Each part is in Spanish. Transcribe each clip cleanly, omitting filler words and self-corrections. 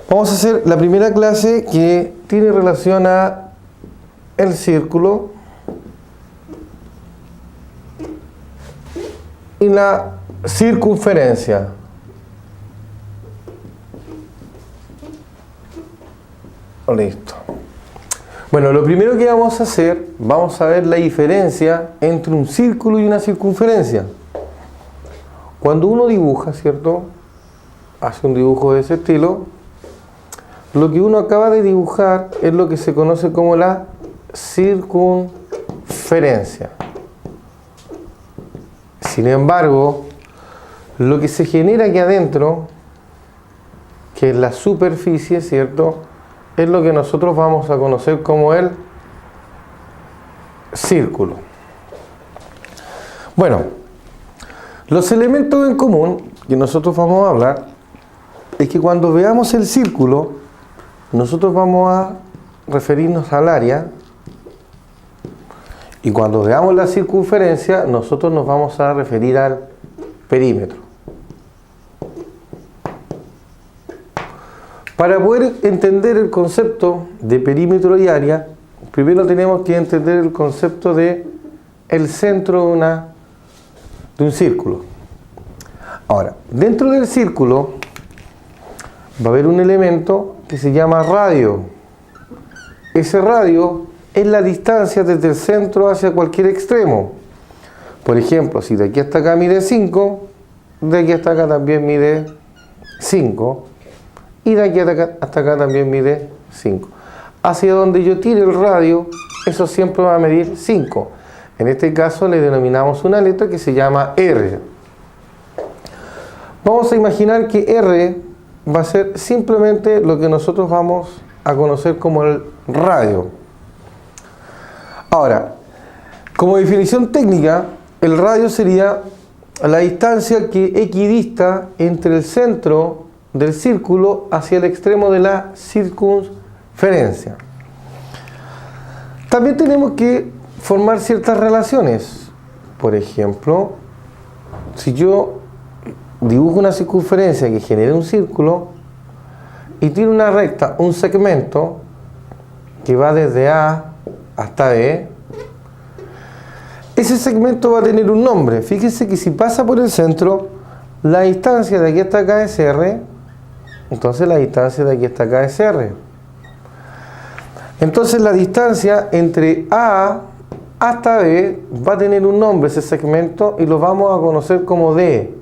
Vamos a hacer la primera clase que tiene relación a el círculo y la circunferencia. Listo. Bueno, lo primero que vamos a hacer, vamos a ver la diferencia entre un círculo y una circunferencia. Cuando uno dibuja, ¿cierto? Hace un dibujo de ese estilo. Lo que uno acaba de dibujar es lo que se conoce como la circunferencia. Sin embargo, lo que se genera aquí adentro, que es la superficie, ¿cierto?, es lo que nosotros vamos a conocer como el círculo. Bueno, los elementos en común que nosotros vamos a hablar es que cuando veamos el círculo, nosotros vamos a referirnos al área, y cuando veamos la circunferencia, nosotros nos vamos a referir al perímetro. Para poder entender el concepto de perímetro y área, primero tenemos que entender el concepto de el centro de un círculo. Ahora, dentro del círculo va a haber un elemento que se llama radio. Ese radio es la distancia desde el centro hacia cualquier extremo. Por ejemplo, si de aquí hasta acá mide 5, de aquí hasta acá también mide 5, y de aquí hasta acá también mide 5. Hacia donde yo tire el radio, eso siempre va a medir 5. En este caso le denominamos una letra que se llama R. Vamos a imaginar que R va a ser simplemente lo que nosotros vamos a conocer como el radio. Ahora, como definición técnica, el radio sería la distancia que equidista entre el centro del círculo hacia el extremo de la circunferencia. También tenemos que formar ciertas relaciones. Por ejemplo, si yo dibujo una circunferencia que genera un círculo y tiene una recta, un segmento que va desde A hasta B, ese segmento va a tener un nombre. Fíjense que si pasa por el centro, la distancia de aquí hasta acá es R, entonces la distancia de aquí hasta acá es R. Entonces la distancia entre A hasta B va a tener un nombre, ese segmento, y lo vamos a conocer como D.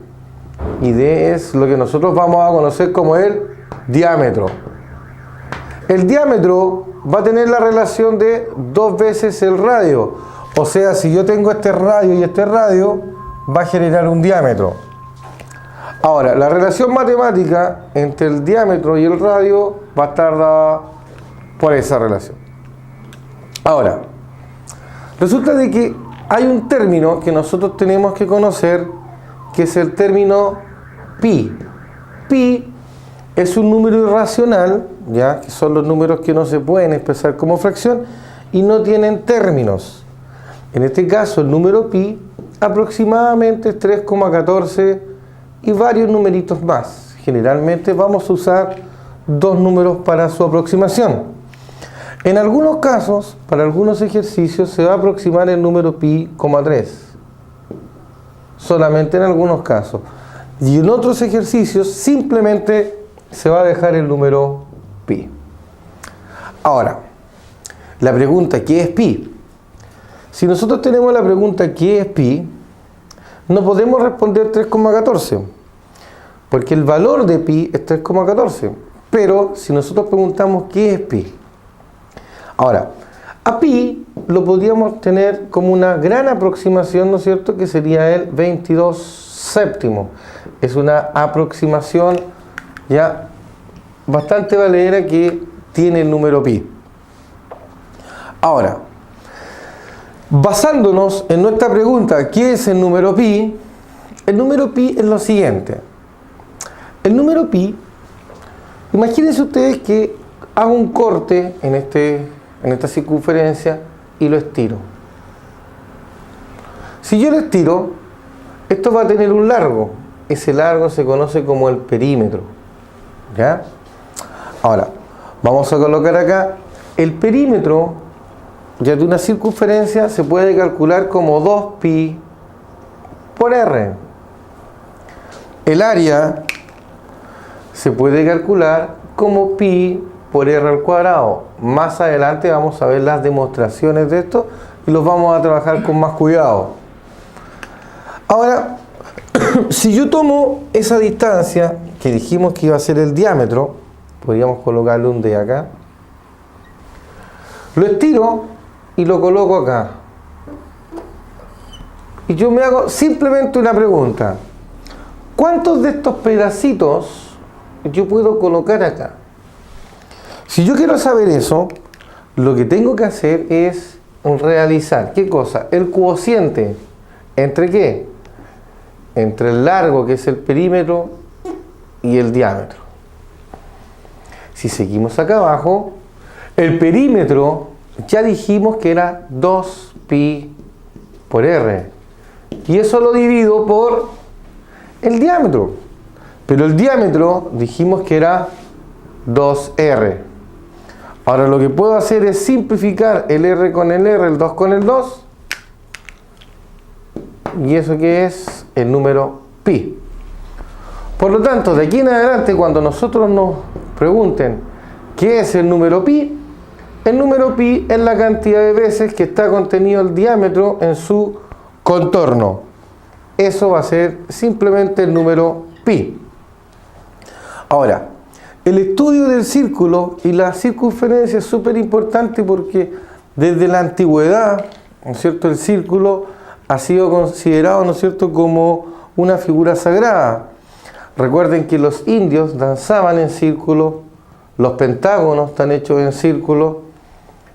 Y D es lo que nosotros vamos a conocer como el diámetro. El diámetro va a tener la relación de 2 veces el radio. O sea, si yo tengo este radio y este radio, va a generar un diámetro. Ahora, la relación matemática entre el diámetro y el radio va a estar dada por esa relación. Ahora, resulta de que hay un término que nosotros tenemos que conocer, que es el término pi. Pi es un número irracional, ¿ya?, que son los números que no se pueden expresar como fracción y no tienen términos. En este caso, el número pi aproximadamente es 3,14 y varios numeritos más. Generalmente vamos a usar 2 números para su aproximación. En algunos casos, para algunos ejercicios, se va a aproximar el número pi, 3. Solamente en algunos casos. Y en otros ejercicios simplemente se va a dejar el número pi. Ahora, la pregunta, ¿qué es pi? Si nosotros tenemos la pregunta, ¿qué es pi?, no podemos responder 3,14, porque el valor de pi es 3,14. Pero si nosotros preguntamos, ¿qué es pi? Ahora, a pi lo podríamos tener como una gran aproximación, ¿no es cierto?, que sería el 22 séptimo. Es una aproximación ya bastante valedera que tiene el número pi. Ahora, basándonos en nuestra pregunta, ¿qué es el número pi? El número pi es lo siguiente. El número pi, imagínense ustedes que hago un corte en esta circunferencia y lo estiro. Si yo lo estiro, esto va a tener un largo. Ese largo se conoce como el perímetro, ¿ya? Ahora, vamos a colocar acá el perímetro ya de una circunferencia se puede calcular como 2pi por r. El área se puede calcular como pi por r al cuadrado. Más adelante vamos a ver las demostraciones de esto y los vamos a trabajar con más cuidado. Ahora, si yo tomo esa distancia que dijimos que iba a ser el diámetro, podríamos colocarle un D acá, lo estiro y lo coloco acá. Y yo me hago simplemente una pregunta: ¿cuántos de estos pedacitos yo puedo colocar acá? Si yo quiero saber eso, lo que tengo que hacer es realizar, ¿qué cosa? El cociente. ¿Entre qué? Entre el largo, que es el perímetro, y el diámetro. Si seguimos acá abajo, el perímetro ya dijimos que era 2pi por r. Y eso lo divido por el diámetro. Pero el diámetro dijimos que era 2r. Ahora lo que puedo hacer es simplificar el r con el r, el 2 con el 2. Y eso que es el número pi. Por lo tanto, de aquí en adelante, cuando nosotros nos pregunten ¿qué es el número pi? El número pi es la cantidad de veces que está contenido el diámetro en su contorno. Eso va a ser simplemente el número pi. Ahora, el estudio del círculo y la circunferencia es súper importante porque desde la antigüedad, ¿no es cierto?, el círculo ha sido considerado, ¿no es cierto?, como una figura sagrada. Recuerden que los indios danzaban en círculo, los pentágonos están hechos en círculo,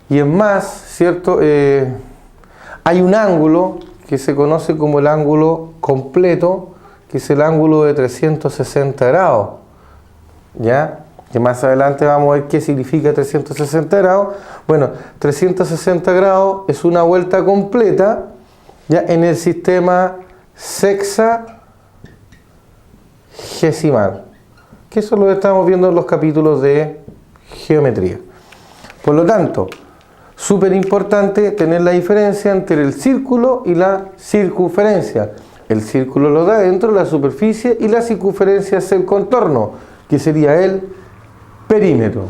y es más, ¿cierto?, hay un ángulo que se conoce como el ángulo completo, que es el ángulo de 360 grados, ¿ya? Que más adelante vamos a ver qué significa 360 grados. Bueno, 360 grados es una vuelta completa, ¿ya?, en el sistema sexagesimal, que eso lo estamos viendo en los capítulos de geometría. Por lo tanto, súper importante tener la diferencia entre el círculo y la circunferencia. El círculo lo da dentro, la superficie, y la circunferencia es el contorno, que sería el perímetro.